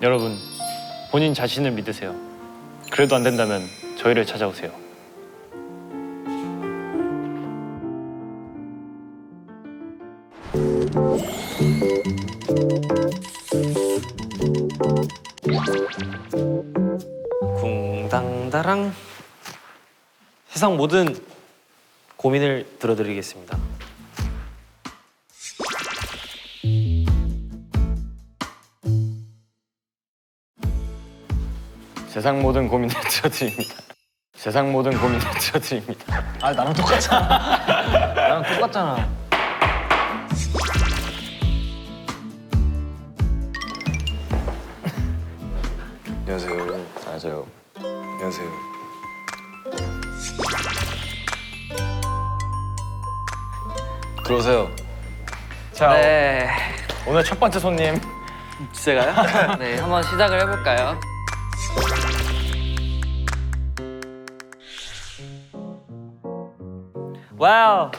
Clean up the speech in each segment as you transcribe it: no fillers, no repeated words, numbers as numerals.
여러분, 본인 자신을 믿으세요. 그래도 안 된다면 저희를 찾아오세요. 궁당다랑. 세상 모든 고민을 들어드리겠습니다. 세상 모든 고민을 들어드립니다. 세상 모든 고민을 들어드립니다. 아 나랑 똑같잖아. 나랑 똑같잖아. 안녕하세요. 안녕하세요. 안녕하세요. 들어오세요. 자, 네, 오늘 첫 번째 손님. 제가요? 네, 한번 시작을 해볼까요? 와우.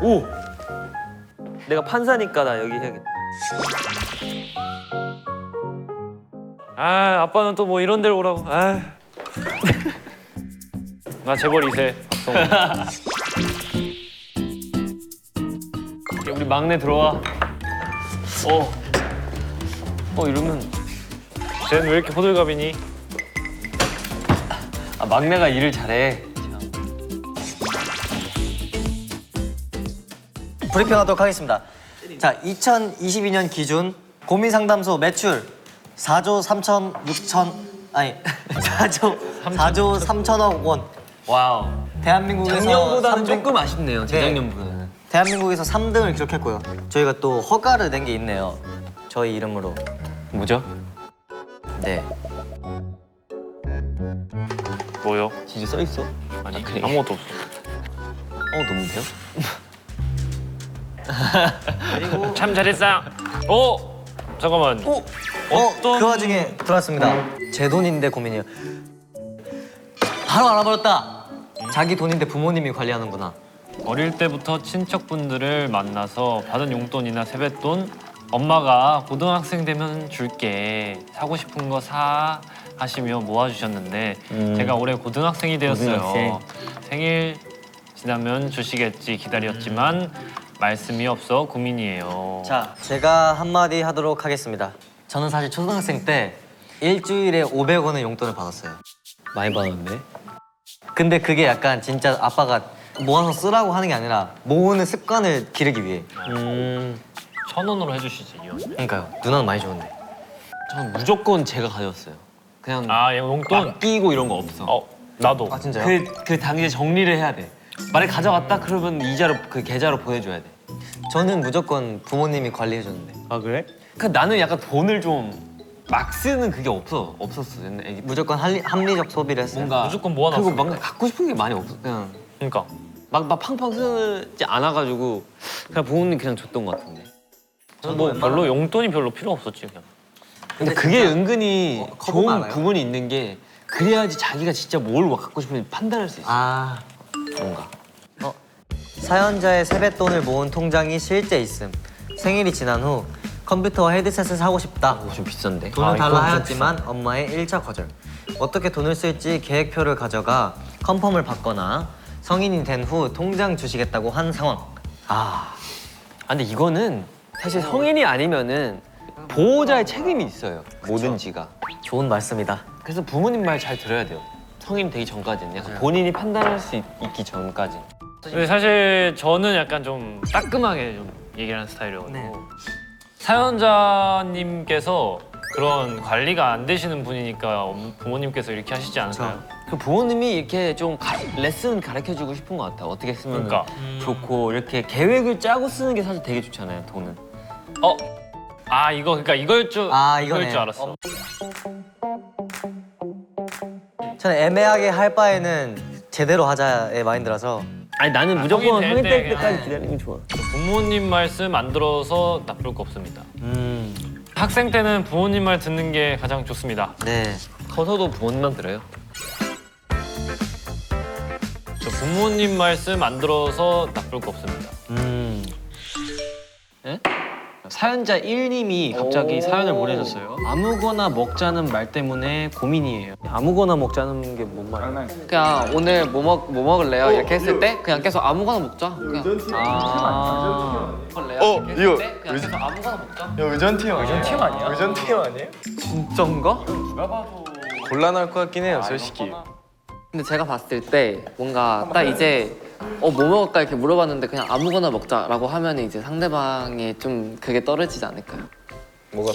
오. 내가 판사니까 나 여기 해야겠다. 아, 아빠는 또 뭐 이런 데로 오라고. 아. 나 재벌 2세. 우리 막내 들어와. 이러면 쟤는 왜 이렇게 호들갑이니? 아, 막내가 일을 잘해. 브리핑하도록 하겠습니다. 자, 2022년 기준 고민 상담소 매출 4조 3천억 원. 와우. 대한민국에서 작년보다는 3등 조금 아쉽네요. 재작년보다는. 대한민국에서 3등을 기록했고요. 저희가 또 허가를 낸 게 있네요. 저희 이름으로. 뭐죠? 네. 뭐요? 진짜 써 있어? 아니, 그래. 아무것도 없어. 너무 돼요? 그리고 참 잘했어. 잠깐만. 그 와중에 들어왔습니다. 제 돈인데 고민이에요. 바로 알아버렸다. 자기 돈인데 부모님이 관리하는구나. 어릴 때부터 친척분들을 만나서 받은 용돈이나 세뱃돈 엄마가 고등학생 되면 줄게, 사고 싶은 거 사 하시며 모아주셨는데 제가 올해 고등학생이 되었어요. 고등학생. 생일 지나면 주시겠지 기다렸지만 말씀이 없어 고민이에요. 자, 제가 한마디 하도록 하겠습니다. 저는 사실 초등학생 때 일주일에 500원의 용돈을 받았어요. 많이 받았네. 근데 그게 약간 진짜 아빠가 모아서 쓰라고 하는 게 아니라 모으는 습관을 기르기 위해. 1,000원으로 해주시지 이원. 그러니까요. 누나는 많이 좋은데. 전 무조건 제가 가져왔어요. 그냥 아, 용돈? 아끼고 이런 거 없어. 나도. 아 진짜요? 그 당시에 정리를 해야 돼. 만약 가져갔다 그러면 이자로 그 계좌로 보내줘야 돼. 저는 무조건 부모님이 관리해 줬는데. 아 그래? 그 나는 약간 돈을 좀 막 쓰는 그게 없었어. 옛날 애기 때. 무조건 합리적 소비를 했어요. 뭔가 무조건 모아놨어. 그리고 막 갖고 싶은 게 많이 없어. 그냥 그러니까. 막 팡팡 쓰지 않아가지고 그냥 부모님 그냥 줬던 것 같은데. 뭐 별로 용돈이 별로 필요 없었지 그냥. 근데 그게 은근히 커보면 좋은 알아요? 부분이 있는 게 그래야지 자기가 진짜 뭘 갖고 싶은지 판단할 수 있어. 아, 뭔가. 사연자의 세뱃돈을 모은 통장이 실제 있음. 생일이 지난 후 컴퓨터와 헤드셋을 사고 싶다. 좀 비싼데. 돈을 달라 이건 좀 하였지만 엄마의 1차 거절. 어떻게 돈을 쓸지 계획표를 가져가 컨펌을 받거나 성인이 된 후 통장 주시겠다고 한 상황. 근데 이거는 사실 성인이 아니면은 보호자의 책임이 있어요. 뭐든지가. 좋은 말씀이다. 그래서 부모님 말 잘 들어야 돼요. 성인 되기 전까지는 약간 본인이 판단할 수 있기 전까지. 근데 사실 저는 약간 좀 따끔하게 좀 얘기를 하는 스타일이거든요. 네. 사연자님께서 그런 관리가 안 되시는 분이니까 부모님께서 이렇게 하시지 않을까요? 그 부모님이 이렇게 좀 레슨 가르쳐주고 싶은 것 같아. 어떻게 쓰면 그러니까. 좋고 이렇게 계획을 짜고 쓰는 게 사실 되게 좋잖아요. 돈은. 이거 그러니까 이걸 줄 이거네. 알았어. 저는 애매하게 할 바에는 제대로 하자의 마인드라서. 아니 나는 무조건 성인 될 성인 때 될 그냥- 때까지 기다리는 게 좋아. 부모님 말씀 안 들어서 나쁠 거 없습니다. 학생 때는 부모님 말 듣는 게 가장 좋습니다. 네. 커서도 부모님만 들어요. 저 부모님 말씀 안 들어서 나쁠 거 없습니다. 사연자 1님이 갑자기 사연을 보내셨어요. 아무거나 먹자는 말 때문에 고민이에요. 아무거나 먹자는 게 뭔 말이에요? 그냥 오늘 뭐 먹을래요? 이렇게 했을 때 그냥 계속 아무거나 먹자. 그냥 먹을래요? 이렇게 했을 이거 때 그냥 계속 아무거나 먹자. 야 의전팀 아니야? 의전팀 아니야? 의전팀 아니에요? 진짠가? 곤란할 것 같긴 해요 솔직히. 근데 제가 봤을 때 뭔가 딱 이제 뭐 먹을까 이렇게 물어봤는데 그냥 아무거나 먹자라고 하면 이제 상대방이 좀 그게 떨어지지 않을까요? 뭐가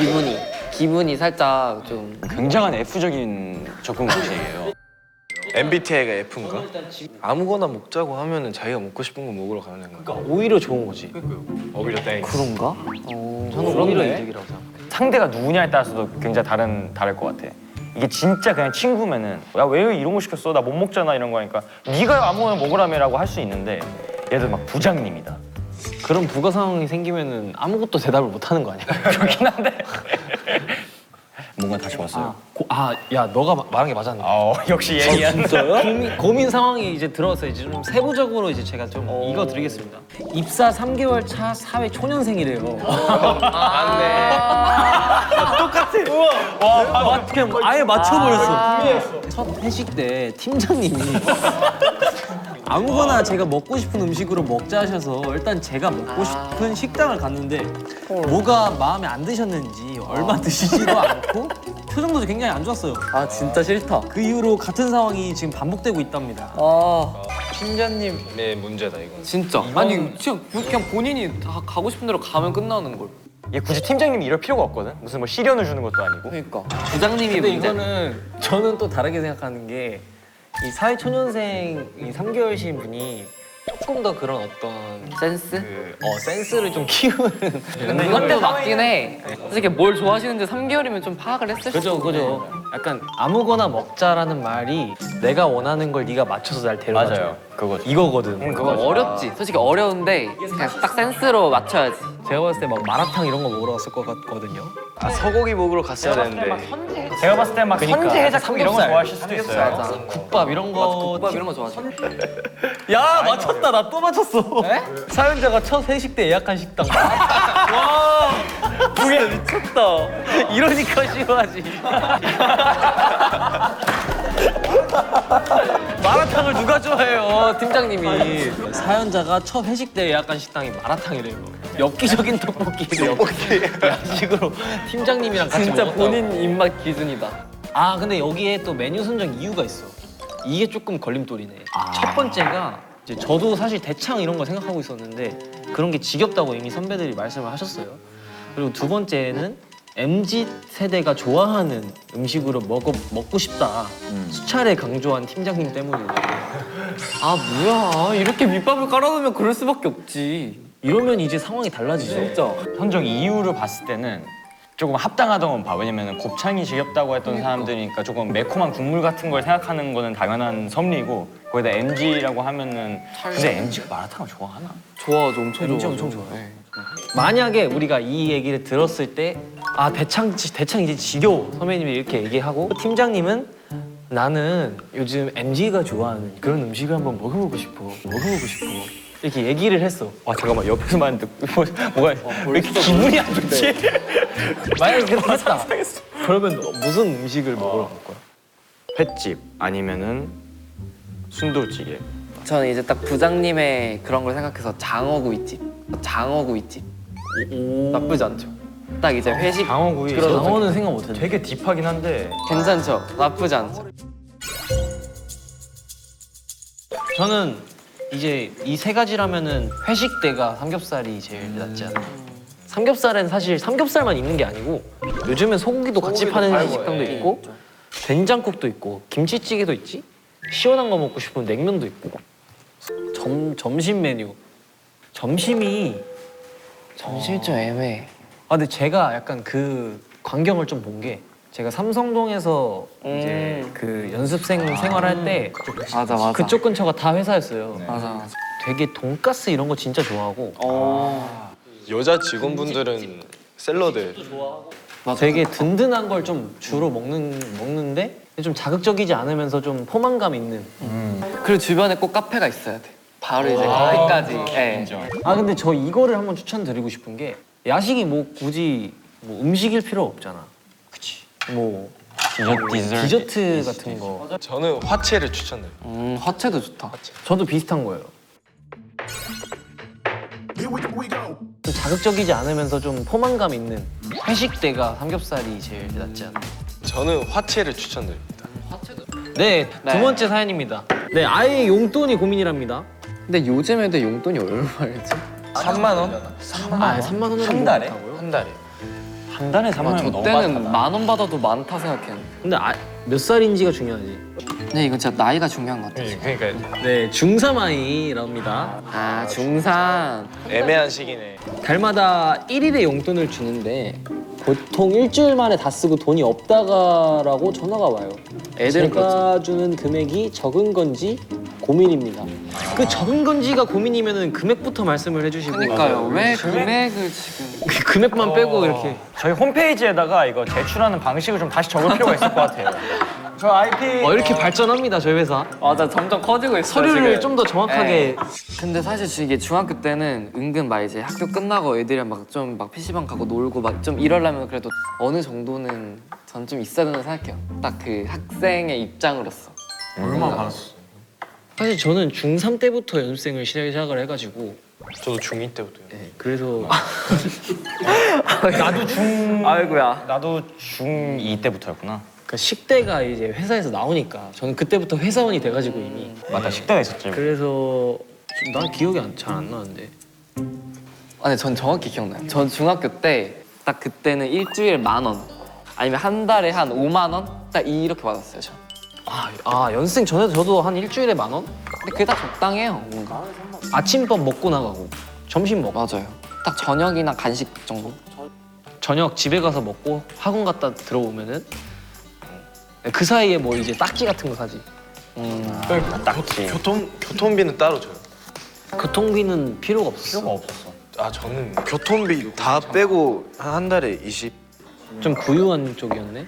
기분이 살짝 좀 굉장한 F적인 접근 방식이에요. MBTI가 F인가? 아무거나 먹자고 하면은 자기가 먹고 싶은 거 먹으러 가는 거야. 그러니까 오히려 좋은 거지. 오히려 땡. 그런가? 저는 오히려 이득이라고 생각해요. 상대가 누구냐에 따라서도 굉장히 다를 것 같아. 이게 진짜 그냥 친구면은 야 왜 이런 거 시켰어? 나 못 먹잖아 이런 거 하니까 네가 아무거나 먹으라며라고 할 수 있는데 얘들 막 부장님이다. 그런 부가 상황이 생기면은 아무것도 대답을 못 하는 거 아니야? 그렇긴 한데 뭔가 다시 왔어요. 야 너가 말한 게 맞았네. 역시 예리한. 진짜요? 고민 상황이 이제 들어왔어요. 이제 좀 세부적으로 이제 제가 좀 이거 드리겠습니다. 입사 3개월 차 사회 초년생이래요. 그냥 아예 맞춰버렸어. 첫 회식 때 팀장님이 아무거나 제가 먹고 싶은 음식으로 먹자 하셔서 일단 제가 먹고 싶은 식당을 갔는데 뭐가 마음에 안 드셨는지 얼마 드시지도 않고 표정도 굉장히 안 좋았어요. 아 진짜 싫다. 그 이후로 같은 상황이 지금 반복되고 있답니다. 팀장님의 문제다 이건. 진짜. 아니 진짜 그냥 본인이 다 가고 싶은 대로 가면 끝나는 걸. 얘 굳이 팀장님이 이럴 필요가 없거든. 무슨 뭐 시련을 주는 것도 아니고. 그러니까 부장님이 근데 문제. 이거는 저는 또 다르게 생각하는 게 이 사회 초년생이 3개월신 분이 조금 더 그런 어떤 센스? 센스를 좀 키우는 근데 그것도 맞긴 해. 솔직히 뭘 좋아하시는지 3개월이면 좀 파악을 했을 수도 그죠. 약간 아무거나 먹자라는 말이 내가 원하는 걸 네가 맞춰서 날 데려가줘. 맞아요. 그거죠. 이거거든. 그거 어렵지. 솔직히 어려운데 그냥 딱 센스로 맞춰야지. 제가 봤을 때 막 마라탕 이런 거 먹으러 갔을 것 같거든요. 아 소고기 먹으러 갔어야 되는데. 제가 봤을 때 막 선제 해장국 이런 거 삼겹살. 좋아하실 수도 있어요. 맞아. 국밥 이런 거. 국밥 이런 거 좋아하지. 야 맞췄다. 나 또 맞췄어. 사연자가 첫 회식 때 예약한 식당. 와 진짜 미쳤다. 이러니까 싫어하지. 마라탕을 누가 좋아해요? 팀장님이. 사연자가 첫 회식 때 예약한 식당이 마라탕이래요. 엽기적인 떡볶이를 야식으로 팀장님이랑 같이 진짜 먹었다고. 본인 입맛 기준이다. 아 근데 여기에 또 메뉴 선정 이유가 있어. 이게 조금 걸림돌이네. 첫 번째가 이제 저도 사실 대창 이런 거 생각하고 있었는데 그런 게 지겹다고 이미 선배들이 말씀을 하셨어요. 그리고 두 번째는 MZ 세대가 좋아하는 음식으로 먹고 싶다. 수차례 강조한 팀장님 때문이에요. 아 뭐야 이렇게 밑밥을 깔아놓으면 그럴 수밖에 없지. 이러면 이제 상황이 달라지죠. 진짜. 선정 이유를 봤을 때는 조금 합당하다고 봐. 왜냐면 곱창이 지겹다고 했던 사람들이니까 조금 매콤한 국물 같은 걸 생각하는 거는 당연한 섭리고 거기다 MG라고 하면은 근데 MG가 마라탕을 좋아하나? 좋아하죠. 엄청 MG 좋아하죠. 엄청 좋아해. 만약에 우리가 이 얘기를 들었을 때 아 대창 이제 지겨워 선배님이 이렇게 얘기하고 팀장님은 나는 요즘 MG가 좋아하는 그런 음식을 한번 먹어보고 싶어 이렇게 얘기를 했어. 아 잠깐만 옆에서만 듣고 뭐가 왜 이렇게 기분이 안 좋지? 만약에 그렇게 했다. 그러면 너 무슨 음식을 먹으러 갈 거야? 횟집 아니면은 순두부찌개. 저는 이제 딱 부장님의 그런 걸 생각해서 장어구이집. 나쁘지 않죠. 딱 이제 회식 장어구이. 장어는 생각 못했네. 되게 딥하긴 한데 괜찮죠. 나쁘지 않죠. 저는 이제 이 세 가지라면은 회식 때가 삼겹살이 제일 낫지 않나. 삼겹살엔 사실 삼겹살만 있는 게 아니고 요즘엔 소고기도 같이 파는 식당도 있고 된장국도 있고 김치찌개도 있지. 시원한 거 먹고 싶으면 냉면도 있고. 점심 메뉴. 점심이 좀 애매해. 근데 제가 약간 그 광경을 좀 본 게 제가 삼성동에서 이제 그 연습생 생활할 때 맞아. 그쪽 근처가 다 회사였어요. 맞아. 되게 돈가스 이런 거 진짜 좋아하고 여자 직원분들은 샐러드. 되게 든든한 걸 좀 주로 먹는데 좀 자극적이지 않으면서 좀 포만감 있는. 그리고 주변에 꼭 카페가 있어야 돼. 바로 이제 커피까지. 예. 근데 저 이거를 한번 추천드리고 싶은 게 야식이 뭐 굳이 뭐 음식일 필요 없잖아. 그치. 뭐 디저트 같은 거. 저는 화채를 추천드려요. 화채도 좋다. 저도 비슷한 거예요. 좀 자극적이지 않으면서 좀 포만감 있는 회식 때가 삼겹살이 제일 낫지 않나. 저는 화채를 추천드립니다. 네, 두 번째 사연입니다. 네, 아예 용돈이 고민이랍니다. 근데 요즘 애들 용돈이 얼마였지? 3만 원? 아, 3만 원으로 한 달에? 한 달에. 한 달에 3만 원 저 너무 때는 많다. 10,000원 받아도 많다 생각했는데. 근데 몇 살인지가 중요하지. 근데 이건 진짜 나이가 중요한 것 같아요. 그러니까 네, 중3 아이랍니다. 아, 중3. 애매한 시기네. 달마다 1일의 용돈을 주는데 보통 일주일 만에 다 쓰고 돈이 없다가라고 전화가 와요. 애들은 제가 주는 금액이 적은 건지 고민입니다. 그 적은 건지가 고민이면은 금액부터 말씀을 해주시고. 그러니까요. 왜 금액을 지금. 그 금액만 빼고 이렇게. 저희 홈페이지에다가 이거 제출하는 방식을 좀 다시 적을 필요가 있을 것 같아요. 저 IP 이렇게 발전합니다 저희 회사. 맞아, 점점 커지고 있어요. 서류를 지금. 좀 더 정확하게. 근데 사실 지금 이게 중학교 때는 은근 막 이제 학교 끝나고 애들이랑 막 좀 막 PC방 가고 놀고 막 좀 이러려면 그래도 어느 정도는 전 좀 있어야 된다고 생각해요. 딱 그 학생의 입장으로서. 얼마 받았어? 사실 저는 중3 때부터 연습생을 시작을 해가지고. 저도 중2 때부터요. 네, 그래서 나도 중2 때부터였구나. 그 식대가 이제 회사에서 나오니까 저는 그때부터 회사원이 돼가지고 이미. 맞다, 식대가 있었지. 그래서 난 기억이 잘 안 나는데. 아니, 전 정확히 기억나요. 전 중학교 때 딱 그때는 일주일에 10,000원 아니면 한 달에 한 5만 원? 딱 이렇게 받았어요, 저. 연습생 전에도 저도 한 일주일에 10,000원? 근데 그게 다 적당해요, 뭔가. 아침밥 먹고 나가고 점심 먹고 맞아요. 딱 저녁이나 간식 정도? 저녁 집에 가서 먹고 학원 갔다 들어오면은 그 사이에 뭐 이제 딱지 같은 거 사지. 딱지. 교통비는 따로 줘요. 교통비는 필요가 없었어. 필요가 없었어. 아 저는 교통비 다 빼고 한 달에 20. 좀 부유한 쪽이었네.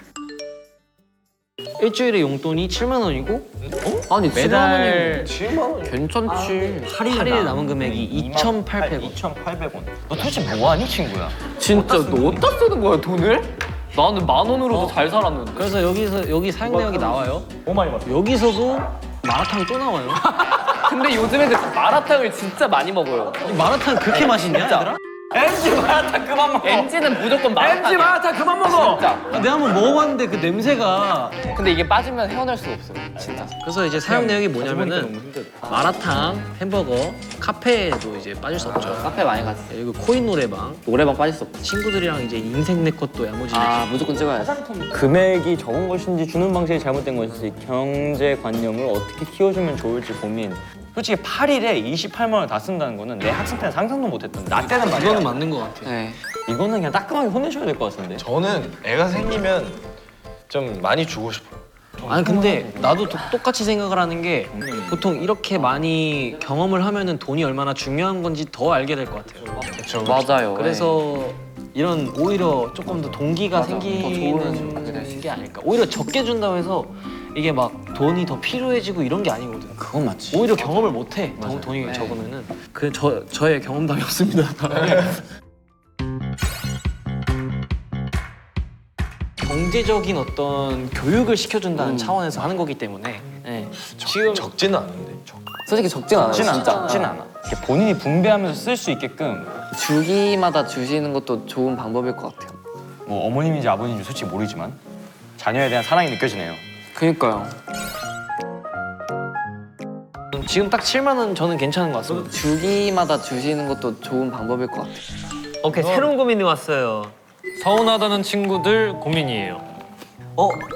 일주일에 용돈이 7만 원이고 아니, 매달 7만 원? 괜찮지. 할인에 남은 금액이 2,800원. 2,800원. 너 도대체 뭐하니, 친구야? 진짜 너 어디다 쓰는 거야, 돈을? 나는 10,000원으로도 잘 살았는데. 그래서 여기 사용 내역이 나와요. 너무 많이 받았어. 여기서도 마라탕이 또 나와요. 근데 요즘 애들 마라탕을 진짜 많이 먹어요. 이 마라탕 그렇게 맛있냐, 얘들아? MG 마라탕 그만 먹어. MG는 무조건 마라탕. MG 마라탕 그만 먹어. 진짜. 내가 한번 먹어봤는데 그 냄새가. 근데 이게 빠지면 헤어날 수가 없어요. 진짜. 그래서 이제 사용 내역이 뭐냐면은 마라탕, 햄버거, 카페에도 이제 빠질 수 없죠. 카페 많이 갔어요. 그리고 코인 노래방, 노래방 빠질 수 없고. 친구들이랑 이제 인생 내 것도 야무지게. 아, 무조건 찍어야지. 금액이 적은 것인지 주는 방식이 잘못된 것인지 경제관념을 어떻게 키워주면 좋을지 고민. 솔직히 8일에 28만 원을 다 쓴다는 거는 내 학생 때는 상상도 못했던. 나 때는 말이야. 그거는 맞는 것 같아. 네. 이거는 그냥 따끔하게 혼내셔야 될 것 같은데. 저는 애가 생기면 좀 많이 주고 싶어요. 아니 근데 나도 똑같이 생각을 하는 게 보통 이렇게 많이 경험을 하면은 돈이 얼마나 중요한 건지 더 알게 될 것 같아요. 맞아요. 그래서 이런 오히려 조금 더 동기가 맞아. 더 좋은 그게 될수 생기는 게 아닐까. 오히려 적게 준다고 해서 이게 막 돈이 더 필요해지고 이런 게 아니거든. 그건 맞지. 오히려 경험을 못 해. 돈이 적으면은. 그 저의 경험담이 없습니다. 경제적인 어떤 교육을 시켜준다는 차원에서 하는 거기 때문에 지금 적지는 않은데. 솔직히 적진 않아요. 적진 진짜. 않아. 적진 않아. 이렇게 본인이 분배하면서 쓸 수 있게끔 주기마다 주시는 것도 좋은 방법일 것 같아요. 뭐 어머님인지 아버님인지 솔직히 모르지만 자녀에 대한 사랑이 느껴지네요. 그니까요. 지금 딱 7만 원 저는 괜찮은 것 같습니다. 주기마다 주시는 것도 좋은 방법일 것 같아요. 오케이, 새로운 고민이 왔어요. 서운하다는 친구들 고민이에요.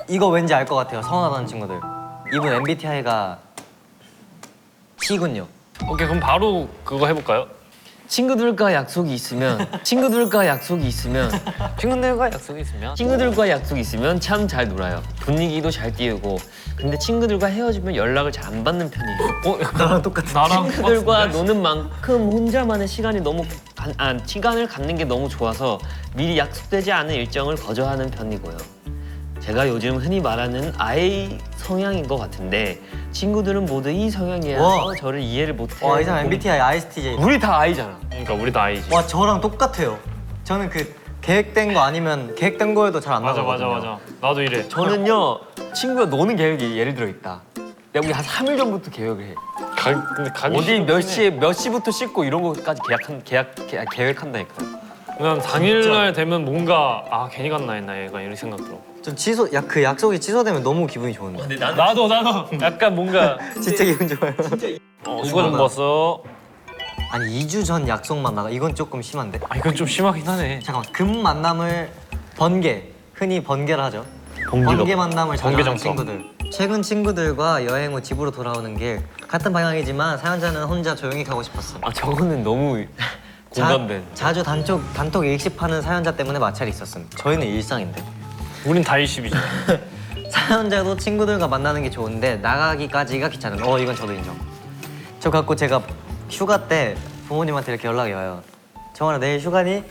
이거 왠지 알 것 같아요. 서운하다는 친구들. 이분 MBTI가 T군요. 오케이, 그럼 바로 그거 해볼까요? 친구들과 약속이 있으면 친구들과 약속이 있으면 참 잘 놀아요. 분위기도 잘 띄우고. 근데 친구들과 헤어지면 연락을 잘 안 받는 편이에요. 나랑 똑같아. 친구들과 노는 만큼 혼자만의 시간이 시간을 갖는 게 너무 좋아서 미리 약속되지 않은 일정을 거절하는 편이고요. 제가 요즘 흔히 말하는 I 성향인 것 같은데 친구들은 모두 E 성향이라서 저를 이해를 못해요. 이 사람 MBTI ISTJ. 우리 다 I잖아. 그러니까 우리 다 I지. 와 저랑 똑같아요. 저는 그 계획된 거 아니면 계획된 거에도 잘 안 맞아 나가거든요. 맞아 맞아. 나도 이래. 저는요 친구가 노는 계획이 예를 들어 있다. 야 우리 한 3일 전부터 계획을 해. 근데 가기 어디 몇 싫긴 해. 시에 몇 시부터 씻고 이런 거까지 계획한다니까. 난 당일날 되면 뭔가 아 괜히 갔나 했나 얘가 이런 생각 들어. 전 그 약속이 취소되면 너무 기분이 좋은데. 나도 약간 뭔가 진짜 기분 좋아요. 이거 좀 봤어. 아니 2주 전 약속만 나가 이건 조금 심한데. 아 이건 좀 심하긴 하네. 잠깐만 금 만남을 번개 흔히 번개를 하죠. 번개 만남을 자주 번개 하는 정성. 친구들. 최근 친구들과 여행 후 집으로 돌아오는 길 같은 방향이지만 사연자는 혼자 조용히 가고 싶었어. 아 저거는 너무 공감돼. 자주 단톡 일십하는 사연자 때문에 마찰이 있었음. 저희는 일상인데. 우린 다 20이죠. 사연자도 친구들과 만나는 게 좋은데 나가기까지가 귀찮은. 이건 저도 인정. 저 갖고 제가 휴가 때 부모님한테 이렇게 연락이 와요. 정원아 내일 휴가니?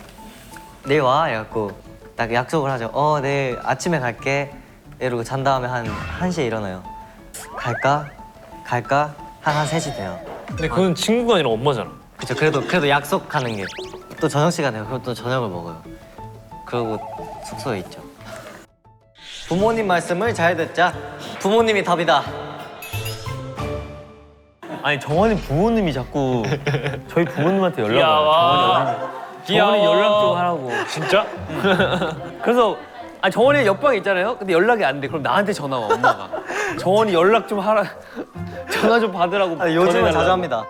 내일 와. 해갖고 딱 약속을 하죠. 내일 아침에 갈게. 이러고 잔 다음에 한 1시에 일어나요. 갈까? 한 3시 돼요. 근데 그건 친구가 아니라 엄마잖아. 그쵸. 그래도 약속하는 게 또 저녁 시간에 그럼 또 저녁을 먹어요. 그러고 숙소에 있죠. 부모님 말씀을 잘 듣자. 부모님이 답이다. 아니 정원이 부모님이 자꾸 저희 부모님한테 연락 와요. 귀여워. 정원이 연락 좀 하라고. 진짜? 그래서 정원이 옆방에 있잖아요. 근데 연락이 안 돼. 그럼 나한테 전화 와 엄마가. 정원이 연락 좀 하라. 전화 좀 받으라고. 요즘은 전해달라고. 자주 합니다.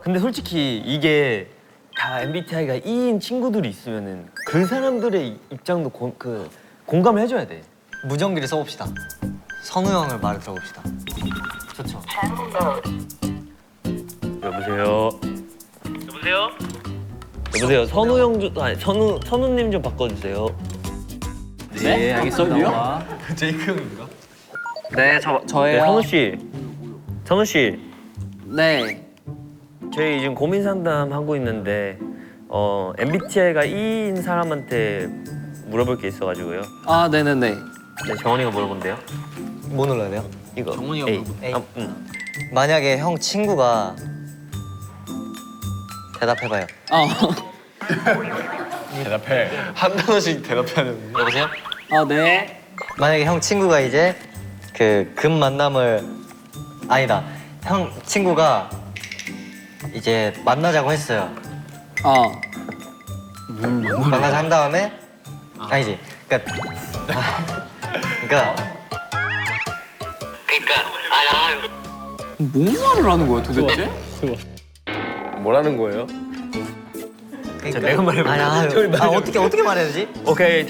근데 솔직히 이게 다 MBTI가 E인 친구들이 있으면은 그 사람들의 입장도 공감을 해줘야 돼. 무전기를 써봅시다. 선우 형을 말을 들어봅시다. 좋죠. 여보세요. 여보세요. 선우 형 좀 선우님 좀 바꿔주세요. 네, 알겠습니다. 네, 네, 저예요. 선우 씨. 네. 저희 지금 고민 상담 하고 있는데 MBTI가 E인 사람한테 물어볼 게 있어가지고요. 아, 네네네. 네, 정원이가 물어본대요. 뭐 눌러야 돼요? 이거. 정원이가 A. A. 응. 만약에 형 친구가 대답해봐요. 대답해. 한 단어씩 대답하는. 여보세요? 네. 만약에 형 친구가 이제 그 금 만남을 아니다. 형 친구가 이제 만나자고 했어요. 만나자 한 다음에 아니지. 그러니까 뭔 말을 하는 거야 도대체? 뭐라는 거예요? 내가 말해볼게요. 어떻게 말해야 되지? 오케이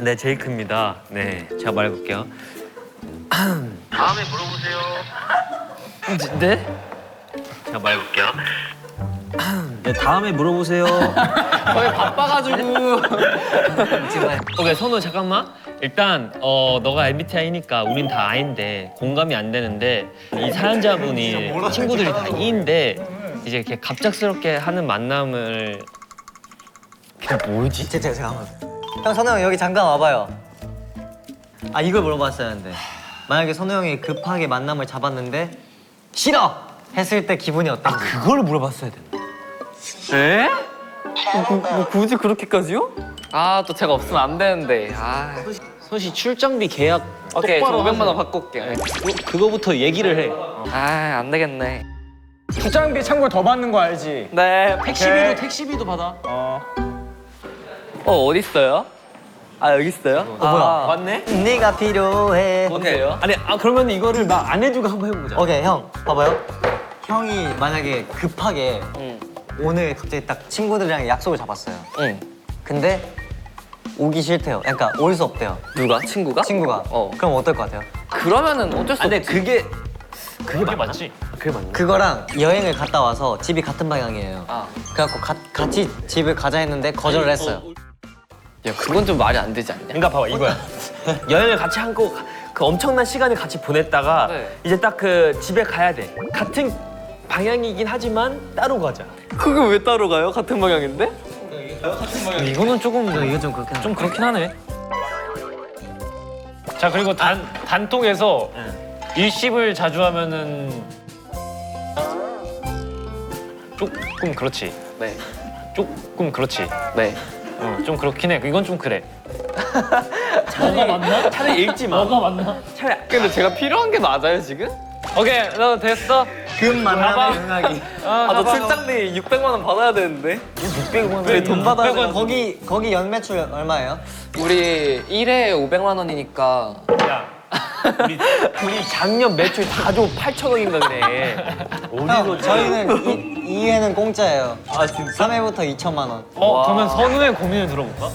네 제이크입니다. 네 제가 말해볼게요. 다음에 물어보세요. 네? 제가 말해볼게요. 네, 다음에 물어보세요. 오케이 선우 잠깐만. 일단 너가 MBTI니까 우린 다 I인데 공감이 안 되는데 이 사연자분이 친구들이 다 E인데 이제 이렇게 갑작스럽게 하는 만남을 그게 뭐지? 제가 한번. 형 선우 형 여기 잠깐 와봐요. 이걸 물어봤어야 하는데 만약에 선우 형이 급하게 만남을 잡았는데 싫어 했을 때 기분이 어떤지. 그걸 물어봤어야 된다. 에? 뭐 굳이 그렇게까지요? 또 제가 없으면 안 되는데. 소시 출장비 계약 오케이, 저 똑바로 500만 원 하세요. 받고 올게요. 그거부터 얘기를 해. 안 되겠네. 출장비 참고 더 받는 거 알지? 네. 택시비도 받아. 어디 있어요? 여기 있어요? 뭐야? 맞네? 네가 필요해. 뭔데요? 아니 그러면 이거를 나 안 해주고 한번 해보자. 오케이 형 봐봐요. 형이 만약에 급하게 응. 오늘 갑자기 딱 친구들이랑 약속을 잡았어요. 응. 근데 오기 싫대요. 그러니까 올 수 없대요. 누가? 친구가? 친구가. 그럼 어떨 것 같아요? 그러면은 어쩔 수 없지. 근데 그게 맞지? 그게 맞나? 그거랑 여행을 갔다 와서 집이 같은 방향이에요. 그래갖고 같이 집을 가자 했는데 거절을 했어요. 야, 그건 좀 말이 안 되지 않냐? 그러니까 봐봐 이거야. 여행을 같이 하고 그 엄청난 시간을 같이 보냈다가 네. 이제 딱 그 집에 가야 돼. 같은 방향이긴 하지만 따로 가자. 그게 왜 따로 가요? 같은 방향인데? 이거는 조금 이거 좀 그렇게 좀 그렇긴 하네. 자 그리고 단톡에서 일십을 자주 하면은 조금 그렇지. 네. 조금 그렇지. 네. 좀 그렇긴 해. 이건 좀 그래. 뭐가 맞나? 차라리 읽지 마. 뭐가 맞나? 근데 제가 필요한 게 맞아요 지금? 오케이, 너 됐어? 금 만남의 은하기. 너 출장비 600만 원 받아야 되는데. 600원. 왜 돈 받아야 돼? 거기 연매출 얼마예요? 우리 1회에 500만 원이니까 우리 작년 매출 다 줘 8,000원인가 그래. 형, 저희는 2회는 공짜예요. 아 진짜? 3회부터 2천만 원. 그러면 선우의 고민을 들어볼까?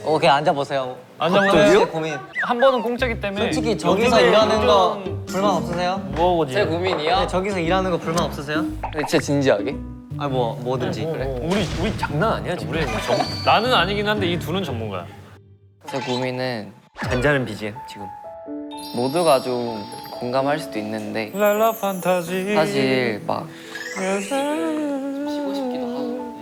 오케이, 앉아보세요. 앉아보세요. 고민. 한 번은 공짜기 때문에. 솔직히 저기서 일하는 거 불만 없으세요? 뭐지? 제 고민이야? 네, 저기서 일하는 거 불만 없으세요? 근데 진짜 진지하게? 아, 뭐든지. 우리 장난 아니야 지금. 나는 아니긴 한데 이 둘은 전문가야. 제 고민은 잔잔한 BGM 지금. 모두가 좀 공감할 수도 있는데 랄라 판타지. 사실 막 쉬고 싶기도 하고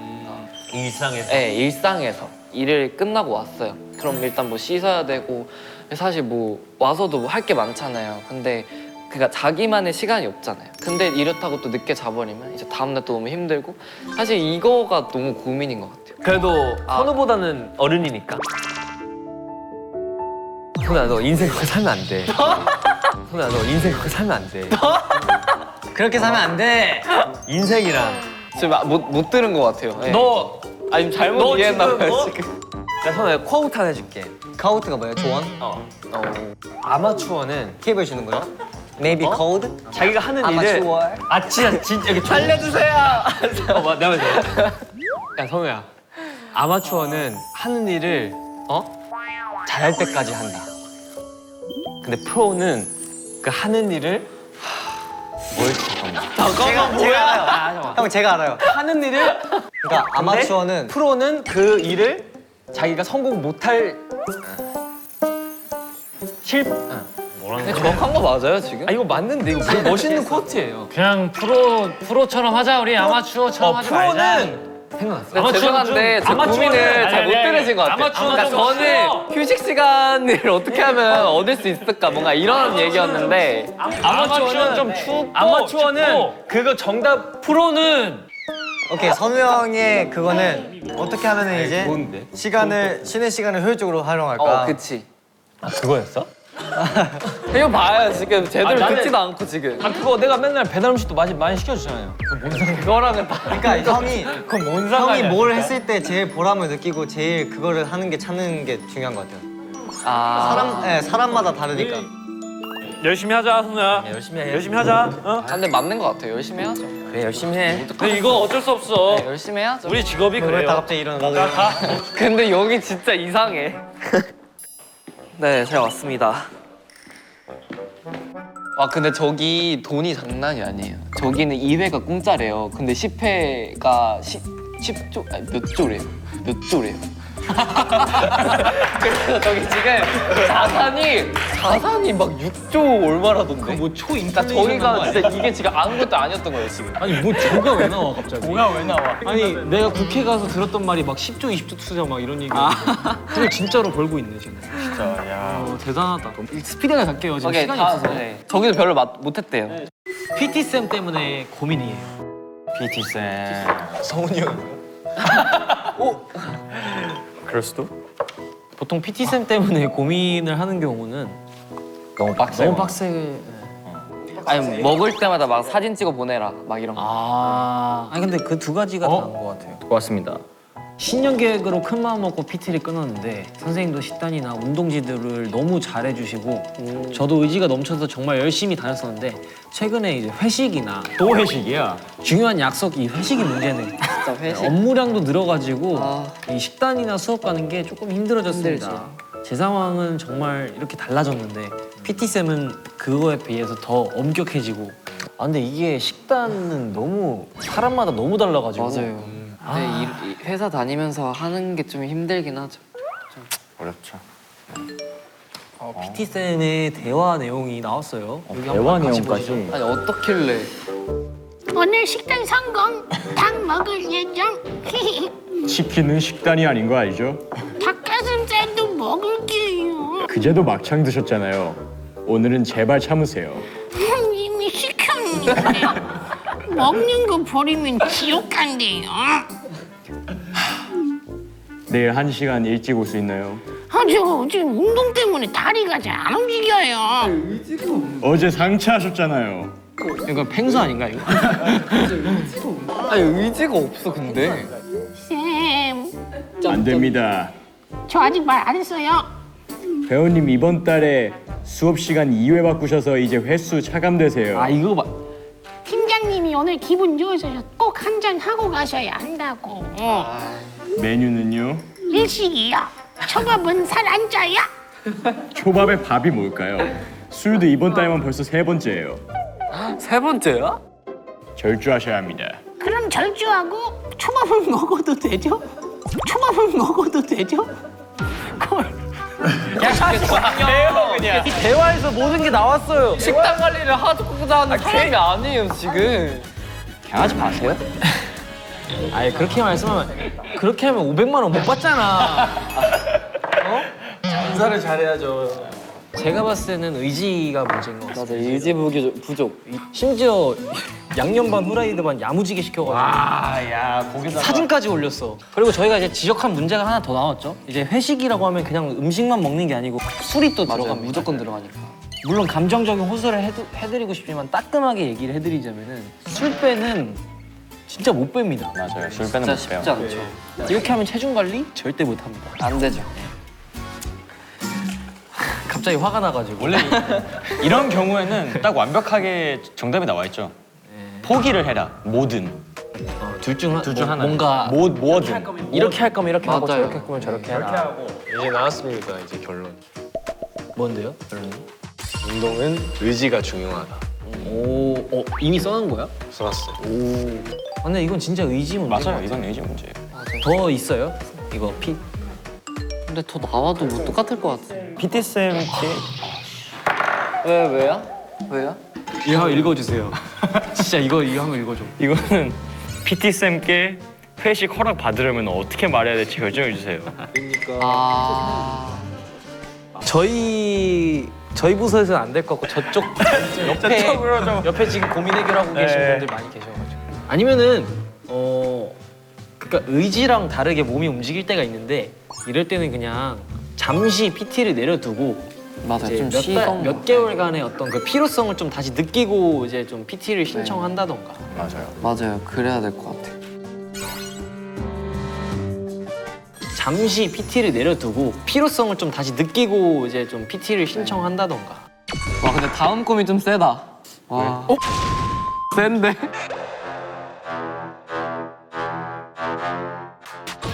일상에서. 네, 일상에서 일을 끝나고 왔어요. 그럼 일단 뭐 씻어야 되고 사실 뭐 와서도 뭐 할 게 많잖아요. 근데 그러니까 자기만의 시간이 없잖아요. 근데 이렇다고 또 늦게 자버리면 이제 다음날 또 너무 힘들고 사실 이거가 너무 고민인 것 같아요. 그래도 선우보다는 어른이니까. 선우야 너 인생 그렇게 살면 안 돼. 선우야 너 인생 그렇게 살면 안 돼. 그렇게 살면 안 돼. 인생이란. 지금 못 들은 것 같아요. 네. 너 아니 잘못 이해했나 봐요 지금. 야 선우야 쿼우트 하나 해줄게. 카우트가 뭐예요? 조언? 아마추어는 팁을 주는 거예요? Maybe code? 자기가 하는 일을 아마추어. 진짜 여기 알려주세요. 내가 말해. 야 선우야 아마추어는 하는 일을 잘할 때까지 한다. 근데 프로는 그 하는 일을 제가 알아요. 형, 제가 알아요. 하는 일을 그러니까 아마추어는 프로는 그 일을 자기가 성공 못할 근데 정확한 거 맞아요 지금? 이거 맞는데 이거 되게 멋있는 코트예요. 그냥 프로처럼 하자. 우리 아마추어처럼 하지 말자. 프로는 생각났어. 근데 죄송한데 제 고민을 잘 못 들으신 것 같아요. 그러니까 저는 휴식 시간을 어떻게 하면 얻을 수 있을까 뭔가 이런 얘기였는데 아마추어는 좀 춥고. 아마추어는 그거 정답. 프로는 오케이, 선우 형의 그거는 어떻게 하면 이제 좋은데? 쉬는 시간을 효율적으로 활용할까? 그치. 그거였어? 이거 봐요 지금 제대로 나는- 듣지도 않고 지금. 그거 내가 맨날 배달 음식도 많이 시켜주잖아요. 그거랑은 다. 그러니까 형이 그건 뭔 형이 상관이야? 뭘 했을 때 제일 보람을 느끼고 제일 그거를 하는 게 찾는 게 중요한 것 같아요. 사람마다 다르니까. 열심히 하자, 선우야. 열심히 해. 열심히 하자. 근데 맞는 것 같아요. 열심히 해야죠. 그래 열심히 해. 근데 이거 어쩔 수 없어. 네, 열심히 해야죠. 우리 직업이 왜 다 그래요. 갑자기 일어나? 근데 여기 진짜 이상해. 네, 잘 왔습니다. 와 근데 저기 돈이 장난이 아니에요. 저기는 2회가 공짜래요. 근데 10회가 10조 아니 몇 조래요? 몇 조래요? 그래서 저기 지금 자산이 막 6조 얼마라던데? 뭐 그러니까 저희가 진짜 이게 지금 아무것도 아니었던 거예요 지금. 아니 뭐 조가 왜 나와 갑자기? 뭐가 왜 나와? 아니 내가 국회 가서 들었던 말이 막 10조 20조 투자 막 이런 얘기. 근데 진짜로 벌고 있네 지금. 진짜, 야. 대단하다. 스피드가 갈게요 지금 오케이 시간이 다 없어서. 네. 저기도 별로 못했대요. PT 쌤 때문에 고민이에요. PT 쌤. 성훈이 형. 그럴 수도. 보통 PT 쌤 때문에 고민을 하는 경우는 너무 빡세. 너무 빡세. 아니 먹을 때마다 막 사진 찍어 보내라 막 이런 거. 아니 근데 그 두 가지가 다른 것 같아요. 고맙습니다. 신년 계획으로 큰 마음 먹고 PT를 끊었는데 선생님도 식단이나 운동지들을 너무 잘해주시고 저도 의지가 넘쳐서 정말 열심히 다녔었는데 최근에 이제 회식이나 또 회식이야. 중요한 약속 이 회식이 문제는 진짜 회식. 업무량도 늘어가지고 아. 이 식단이나 수업 가는 게 조금 힘들어졌습니다. 제 상황은 정말 이렇게 달라졌는데 PT 쌤은 그거에 비해서 더 엄격해지고 아 근데 이게 식단은 너무 사람마다 너무 달라가지고 맞아요. 근데 이 회사 다니면서 하는 게 좀 힘들긴 하죠. 어렵죠. PT 쌤의 대화 내용이 나왔어요. 여기 대화 한번 같이 내용까지. 보시죠. 아니 어떻길래? 오늘 식단 성공. 닭 먹을 예정. 치킨은 식단이 아닌 거 알죠? 닭가슴살도 먹을게요. 그제도 막창 드셨잖아요. 오늘은 제발 참으세요. 이미 시켰는데 먹는 거 버리면 지옥 간대요. 내일 1시간 일찍 올 수 있나요? 아, 저 지금 운동 때문에 다리가 잘 안 움직여요. 어제 상체하셨잖아요. 이건 펭수 아닌가 이거? 아니 의지가 없어 근데. 쌤, 안 됩니다. 저 아직 말 안 했어요. 배우님 이번 달에 수업 시간 2회 바꾸셔서 이제 횟수 차감되세요. 아 이거 봐. 팀장님이 오늘 기분 좋으셔서 꼭 한 잔 하고 가셔야 한다고. 메뉴는요? 일식이요. 초밥은 살 안 쪄요. 초밥에 밥이 뭘까요? 술도 이번 달만 벌써 3번째예요. 세 번째야? 절주하셔야 합니다. 그럼 절주하고 초밥을 먹어도 되죠? 초밥을 먹어도 되죠? 콜. 이 대화에서 모든 게 나왔어요. 식단 관리를 하고자 하는 사람이 아니에요 지금. 하지 마세요. 아예 그렇게 말씀하면 그렇게 하면 500만 원 못 받잖아. 장사를 잘해야죠. 제가 봤을 때는 의지가 문제인 것 같아요. 맞아 의지 부족. 심지어 양념 반 후라이드 반 야무지게 시켜가지고 아야 거기다가 사진까지 올렸어. 그리고 저희가 이제 지적한 문제가 하나 더 나왔죠. 이제 회식이라고 하면 그냥 음식만 먹는 게 아니고 술이 또 맞아요 들어갑니다. 무조건 들어가니까. 물론 감정적인 호소를 해드리고 싶지만 따끔하게 얘기를 해드리자면은 술 빼는 진짜 못 뺍니다. 맞아요. 술 진짜 빼는 못 쉽지 빼요. 않죠. 이렇게 하면 체중 관리 절대 못 합니다. 안 되죠. 갑자기 화가 나가지고 원래 이런 경우에는 딱 완벽하게 정답이 나와 있죠. 포기를 해라. 뭐든. 둘 중 하나. 뭔가 뭐든. 이렇게 할 거면 이렇게 하고 맞아요. 저렇게 할 거면 저렇게 하라. 이제 나왔습니다. 이제 결론. 뭔데요? 결론이? 운동은 의지가 중요하다. 이미 써놓은 거야? 써놨어. 근데 이건 진짜 의지 문제. 맞아요. 이건 의지 문제예요. 더 있어요? 이거 피? 근데 더 나와도 뭐 똑같을 것 같아. PT 쌤 왜야? 왜야? 이거 한번 읽어주세요. 진짜 이거 한번 읽어줘. 이거는 PT 쌤께 회식 허락 받으려면 어떻게 말해야 될지 결정해 주세요. 아 저희 부서에서는 안 될 것 같고 저쪽 옆에 지금 고민 해결하고 계신 네. 분들 많이 계셔가지고 아니면은 그러니까 의지랑 다르게 몸이 움직일 때가 있는데 이럴 때는 그냥 잠시 PT를 내려두고 맞아 이제 좀 몇 개월간의 어떤 그 피로성을 좀 다시 느끼고 이제 좀 PT를 신청한다던가. 맞아요. 맞아요 그래야 될 것 같아. 잠시 PT를 내려두고 피로성을 좀 다시 느끼고 이제 좀 PT를 신청한다던가. 와 근데 다음 꿈이 좀 세다. 와. 센데?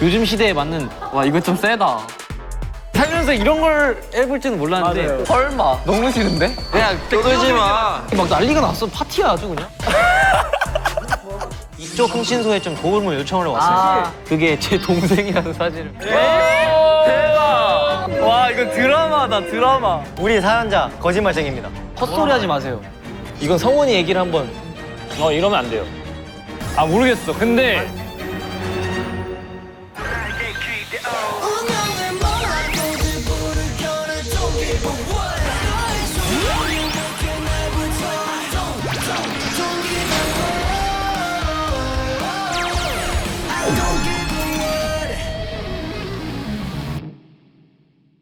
요즘 시대에 맞는 와 이거 좀 세다. 살면서 이런 걸 해볼 줄은 몰랐는데 설마. 너무 싫은데? 그냥 떠들지 마. 막 난리가 났어. 파티야 아주 그냥. 이쪽 흥신소에 좀 도움을 요청을 왔어요. 그게 제 동생이라는 사실을. 대박. 와 이거 드라마다 드라마. 우리 사연자 거짓말쟁입니다. 헛소리 하지 마세요. 이건 성원이 얘기를 한번. 이러면 안 돼요. 아 모르겠어. 근데